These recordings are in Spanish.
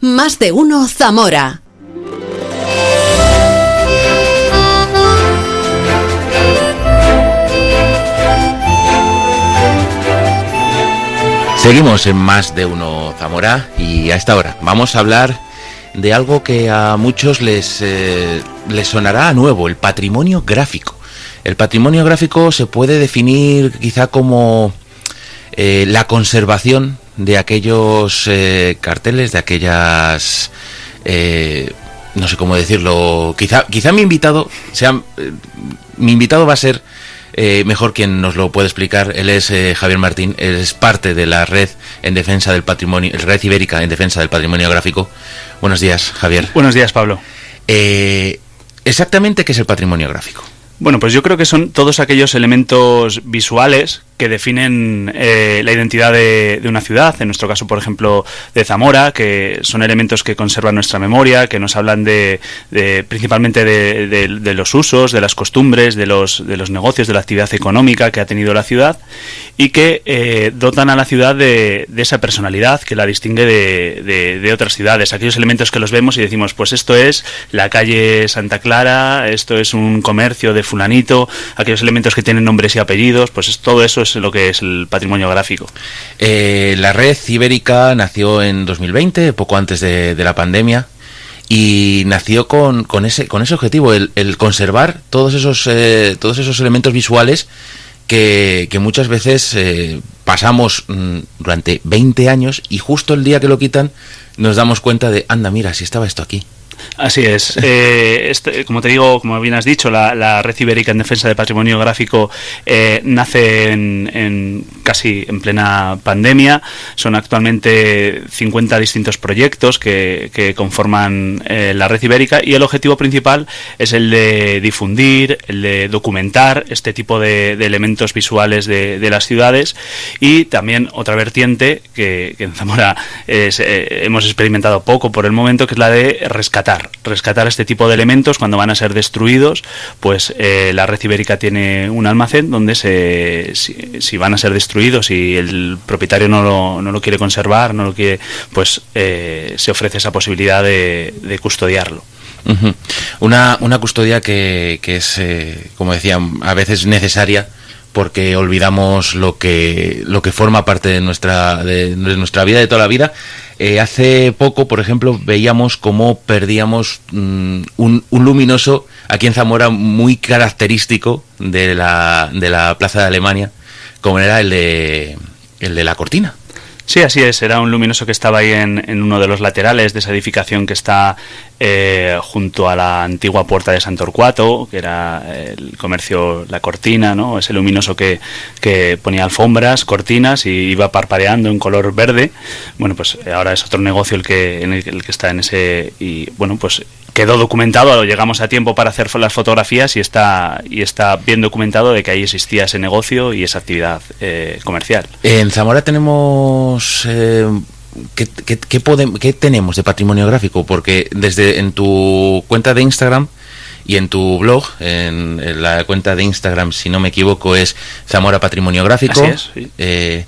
Más de uno Zamora. Seguimos en Más de uno Zamora y a esta hora vamos a hablar de algo que a muchos les sonará a nuevo, el patrimonio gráfico. El patrimonio gráfico se puede definir quizá como la conservación de aquellos carteles, de aquellas... no sé cómo decirlo, quizá mi invitado va a ser mejor quien nos lo puede explicar. Él es Javier Martín, él es parte de la red en defensa del patrimonio, Red Ibérica en defensa del patrimonio gráfico. Buenos días, Javier. Buenos días, Pablo. Exactamente, ¿qué es el patrimonio gráfico? Bueno, pues yo creo que son todos aquellos elementos visuales que definen la identidad de una ciudad, en nuestro caso, por ejemplo, de Zamora, que son elementos que conservan nuestra memoria, que nos hablan principalmente de los usos, de las costumbres, de los negocios, de la actividad económica que ha tenido la ciudad y que dotan a la ciudad de esa personalidad que la distingue de otras ciudades. Aquellos elementos que los vemos y decimos, pues esto es la calle Santa Clara, esto es un comercio de fulanito, aquellos elementos que tienen nombres y apellidos, pues todo eso es lo que es el patrimonio gráfico. La Red Ibérica nació en 2020, poco antes de la pandemia, y nació con ese objetivo, el conservar todos esos elementos visuales que muchas veces pasamos durante 20 años y justo el día que lo quitan nos damos cuenta de, anda, mira, si estaba esto aquí. Así es. Como te digo, como bien has dicho, la Red Ibérica en defensa del patrimonio gráfico nace casi en plena pandemia. Son actualmente 50 distintos proyectos que conforman la Red Ibérica y el objetivo principal es el de difundir, el de documentar este tipo de elementos visuales de las ciudades y también otra vertiente que en Zamora hemos experimentado poco por el momento, que es la de rescatar este tipo de elementos cuando van a ser destruidos. Pues la Red Ibérica tiene un almacén donde si van a ser destruidos y el propietario no lo quiere conservar, no lo quiere, pues se ofrece esa posibilidad de custodiarlo. Uh-huh. Una custodia que es, como decía, a veces necesaria, porque olvidamos lo que forma parte de nuestra vida, de toda la vida. Hace poco, por ejemplo, veíamos cómo perdíamos un luminoso aquí en Zamora muy característico de la Plaza de Alemania, como era el de la Cortina. Sí, así es. Era un luminoso que estaba ahí en uno de los laterales de esa edificación que está junto a la antigua puerta de Sant Torquato, que era el comercio La Cortina, ¿no? Ese luminoso que ponía alfombras, cortinas y iba parpadeando en color verde. Bueno, pues ahora es otro negocio el que está en ese, y bueno, pues quedó documentado, llegamos a tiempo para hacer las fotografías y está bien documentado de que ahí existía ese negocio y esa actividad comercial. En Zamora tenemos... ¿Qué tenemos de patrimonio gráfico? Porque en tu cuenta de Instagram y en tu blog, en la cuenta de Instagram, si no me equivoco, es Zamora Patrimonio Gráfico. Así es,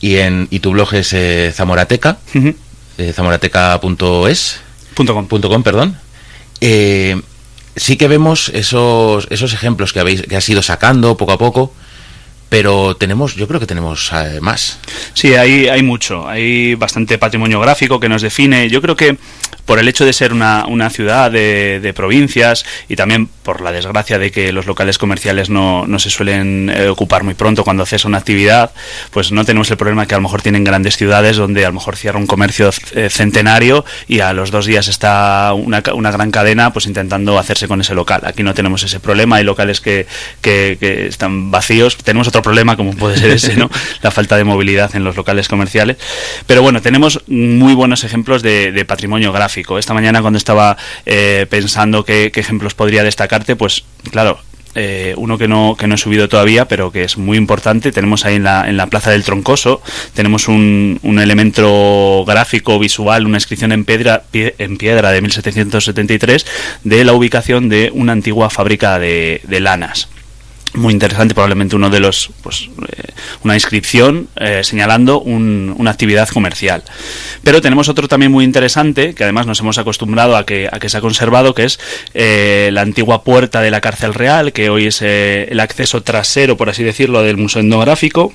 sí. Y tu blog es Zamorateca, uh-huh. zamorateca.es. .com, perdón. Sí que vemos esos ejemplos que has ido sacando poco a poco, pero yo creo que tenemos más. Sí, hay mucho, hay bastante patrimonio gráfico que nos define. Yo creo que por el hecho de ser una ciudad de provincias y también por la desgracia de que los locales comerciales no se suelen ocupar muy pronto cuando cesa una actividad, pues no tenemos el problema que a lo mejor tienen grandes ciudades donde a lo mejor cierra un comercio centenario y a los 2 días está una gran cadena pues intentando hacerse con ese local. Aquí no tenemos ese problema, hay locales que están vacíos. Tenemos otro problema como puede ser ese, ¿no? La falta de movilidad en los locales comerciales. Pero bueno, tenemos muy buenos ejemplos de patrimonio gráfico. Esta mañana cuando estaba pensando qué ejemplos podría destacarte, pues claro, uno que no he subido todavía, pero que es muy importante. Tenemos ahí en la Plaza del Troncoso, tenemos un elemento gráfico visual, una inscripción en piedra de 1773 de la ubicación de una antigua fábrica de lanas. muy interesante, probablemente uno de los, una inscripción señalando una actividad comercial. Pero tenemos otro también muy interesante, que además nos hemos acostumbrado a que se ha conservado, que es la antigua puerta de la Cárcel Real, que hoy es el acceso trasero, por así decirlo, del Museo Etnográfico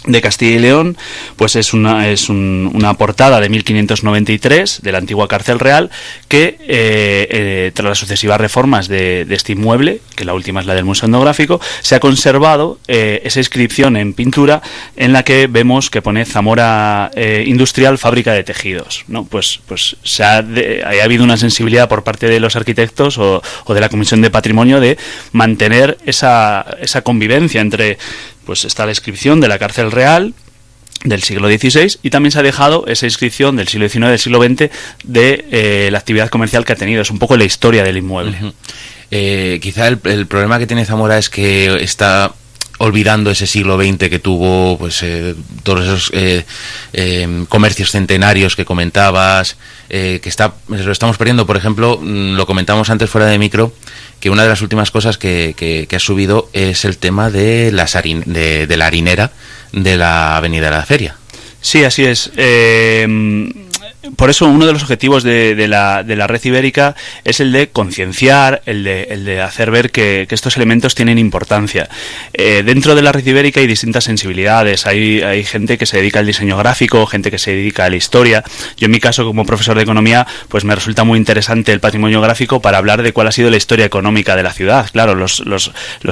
de Castilla y León. Pues es una portada de 1593 de la antigua Cárcel Real que tras las sucesivas reformas de este inmueble, que la última es la del Museo Etnográfico, se ha conservado esa inscripción en pintura en la que vemos que pone Zamora Industrial Fábrica de Tejidos, ¿no? Pues ha habido una sensibilidad por parte de los arquitectos o de la Comisión de Patrimonio de mantener esa convivencia entre, pues está la inscripción de la Cárcel Real del siglo XVI y también se ha dejado esa inscripción del siglo XIX, del siglo XX de la actividad comercial que ha tenido. Es un poco la historia del inmueble. Quizá el problema que tiene Zamora es que está olvidando ese siglo XX que tuvo, pues todos esos comercios centenarios que comentabas, lo estamos perdiendo. Por ejemplo, lo comentamos antes fuera de micro, que una de las últimas cosas que ha subido es el tema de de la harinera de la Avenida de la Feria. Sí, así es. Por eso uno de los objetivos de la red ibérica es el de concienciar, el de hacer ver que estos elementos tienen importancia. Dentro de la red ibérica hay distintas sensibilidades. Hay gente que se dedica al diseño gráfico, gente que se dedica a la historia. Yo en mi caso, como profesor de economía, pues me resulta muy interesante el patrimonio gráfico para hablar de cuál ha sido la historia económica de la ciudad. Claro, los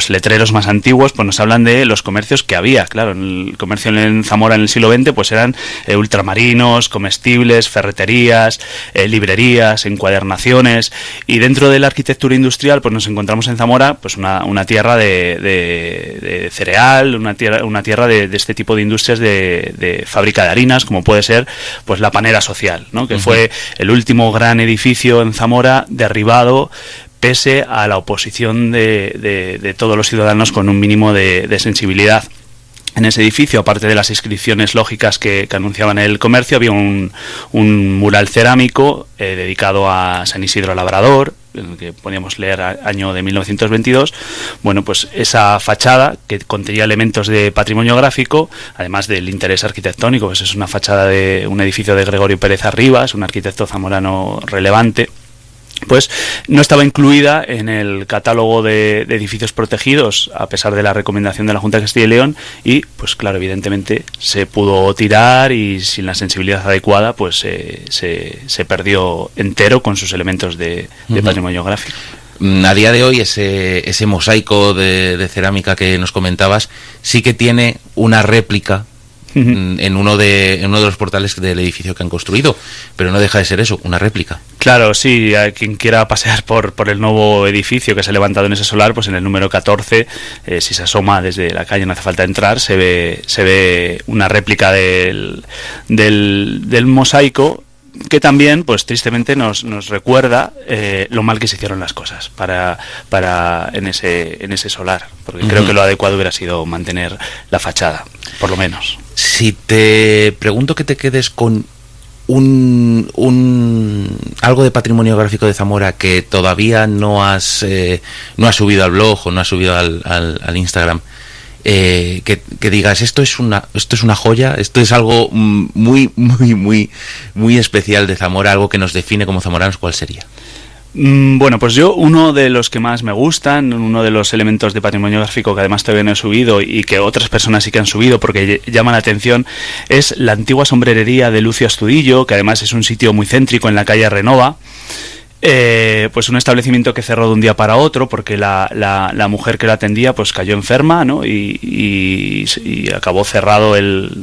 letreros más antiguos pues nos hablan de los comercios que había. Claro, el comercio en Zamora en el siglo XX pues eran ultramarinos, comestibles, ferreterías, librerías, encuadernaciones, y dentro de la arquitectura industrial pues nos encontramos en Zamora pues una tierra de cereal, una tierra de este tipo de industrias de fábrica de harinas, como puede ser pues la Panera Social, ¿no? Que fue el último gran edificio en Zamora derribado pese a la oposición de todos los ciudadanos con un mínimo de sensibilidad. En ese edificio, aparte de las inscripciones lógicas que anunciaban el comercio, había un mural cerámico dedicado a San Isidro Labrador, en el que podíamos leer año de 1922. Bueno, pues esa fachada que contenía elementos de patrimonio gráfico, además del interés arquitectónico, pues es una fachada de un edificio de Gregorio Pérez Arribas, un arquitecto zamorano relevante, pues no estaba incluida en el catálogo de edificios protegidos a pesar de la recomendación de la Junta de Castilla y León, y pues claro, evidentemente se pudo tirar y sin la sensibilidad adecuada pues se perdió entero con sus elementos de patrimonio gráfico. A día de hoy ese mosaico de cerámica que nos comentabas sí que tiene una réplica en uno de los portales del edificio que han construido, pero no deja de ser eso, una réplica. Claro, sí, a quien quiera pasear por el nuevo edificio que se ha levantado en ese solar, pues en el número 14, si se asoma desde la calle, no hace falta entrar, se ve una réplica del mosaico, que también, pues tristemente nos recuerda lo mal que se hicieron las cosas en ese solar, porque creo que lo adecuado hubiera sido mantener la fachada, por lo menos. Si te pregunto que te quedes con algo de patrimonio gráfico de Zamora que todavía no has subido al blog o no has subido al Instagram, que digas esto es una joya, esto es algo muy muy muy muy especial de Zamora, algo que nos define como zamoranos, ¿cuál sería? Bueno, pues yo uno de los que más me gustan, uno de los elementos de patrimonio gráfico que además todavía no he subido y que otras personas sí que han subido porque llama la atención, es la antigua sombrerería de Lucio Astudillo, que además es un sitio muy céntrico en la calle Renova. Pues un establecimiento que cerró de un día para otro porque la mujer que lo atendía pues cayó enferma, ¿no? y acabó cerrado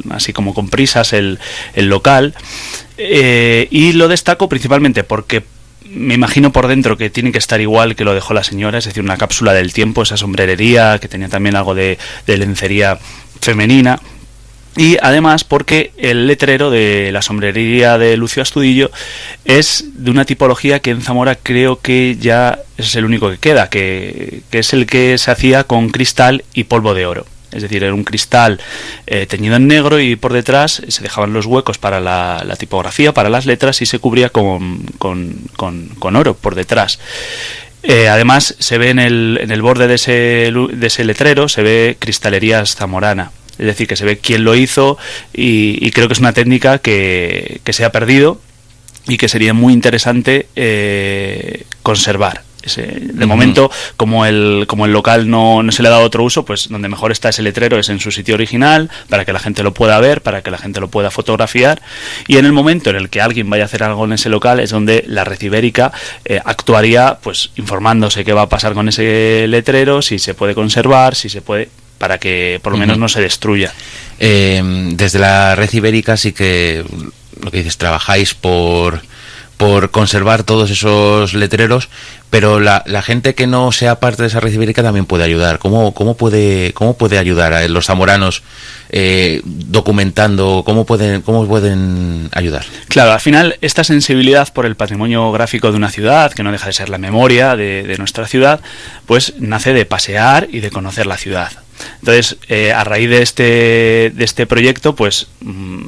así como con prisas el local, y lo destaco principalmente porque me imagino por dentro que tiene que estar igual que lo dejó la señora, es decir, una cápsula del tiempo, esa sombrerería que tenía también algo de lencería femenina. Y además porque el letrero de la sombrerería de Lucio Astudillo es de una tipología que en Zamora creo que ya es el único que queda, que es el que se hacía con cristal y polvo de oro. Es decir, era un cristal teñido en negro y por detrás se dejaban los huecos para la tipografía, para las letras, y se cubría con oro por detrás. Además, se ve en el borde de ese letrero, se ve Cristalerías Zamorana. Es decir, que se ve quién lo hizo y creo que es una técnica que se ha perdido y que sería muy interesante conservar. De momento, como el local no se le ha dado otro uso, pues donde mejor está ese letrero es en su sitio original, para que la gente lo pueda ver, para que la gente lo pueda fotografiar, y en el momento en el que alguien vaya a hacer algo en ese local es donde la Red Ibérica actuaría, pues informándose qué va a pasar con ese letrero, si se puede conservar, si se puede, para que por lo menos no se destruya. Desde la Red Ibérica sí que, lo que dices, trabajáis por conservar todos esos letreros, pero la gente que no sea parte de esa Red Ibérica también puede ayudar. ¿Cómo puede ayudar a los zamoranos documentando? ¿Cómo pueden ayudar? Claro, al final esta sensibilidad por el patrimonio gráfico de una ciudad, que no deja de ser la memoria de nuestra ciudad, pues nace de pasear y de conocer la ciudad. Entonces, a raíz de este proyecto, pues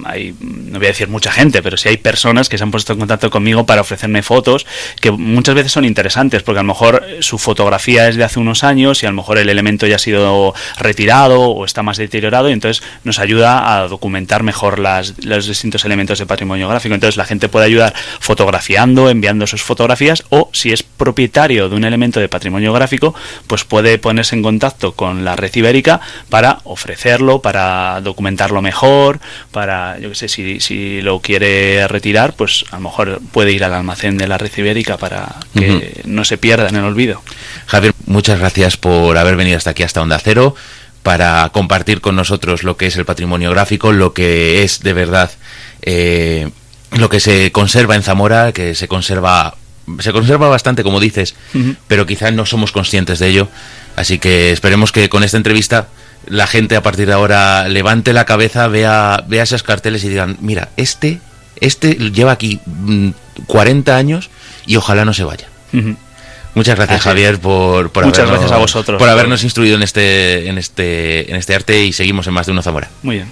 hay, no voy a decir mucha gente, pero sí hay personas que se han puesto en contacto conmigo para ofrecerme fotos que muchas veces son interesantes, porque a lo mejor su fotografía es de hace unos años y a lo mejor el elemento ya ha sido retirado o está más deteriorado, y entonces nos ayuda a documentar mejor los distintos elementos de patrimonio gráfico. Entonces la gente puede ayudar fotografiando, enviando sus fotografías, o si es propietario de un elemento de patrimonio gráfico, pues puede ponerse en contacto con la Red Ibérica para ofrecerlo, para documentarlo mejor, para, yo qué sé, si lo quiere retirar, pues a lo mejor puede ir al almacén de la Red Ibérica para que no se pierda en el olvido. Javier, muchas gracias por haber venido hasta aquí, hasta Onda Cero, para compartir con nosotros lo que es el patrimonio gráfico, lo que es de verdad lo que se conserva en Zamora, que se conserva bastante, como dices, pero quizás no somos conscientes de ello. Así que esperemos que con esta entrevista la gente a partir de ahora levante la cabeza, vea esos carteles y digan, mira, este lleva aquí 40 años y ojalá no se vaya. Muchas gracias, Javier, gracias a vosotros por habernos instruido en este arte, y seguimos en Más de Uno Zamora. Muy bien.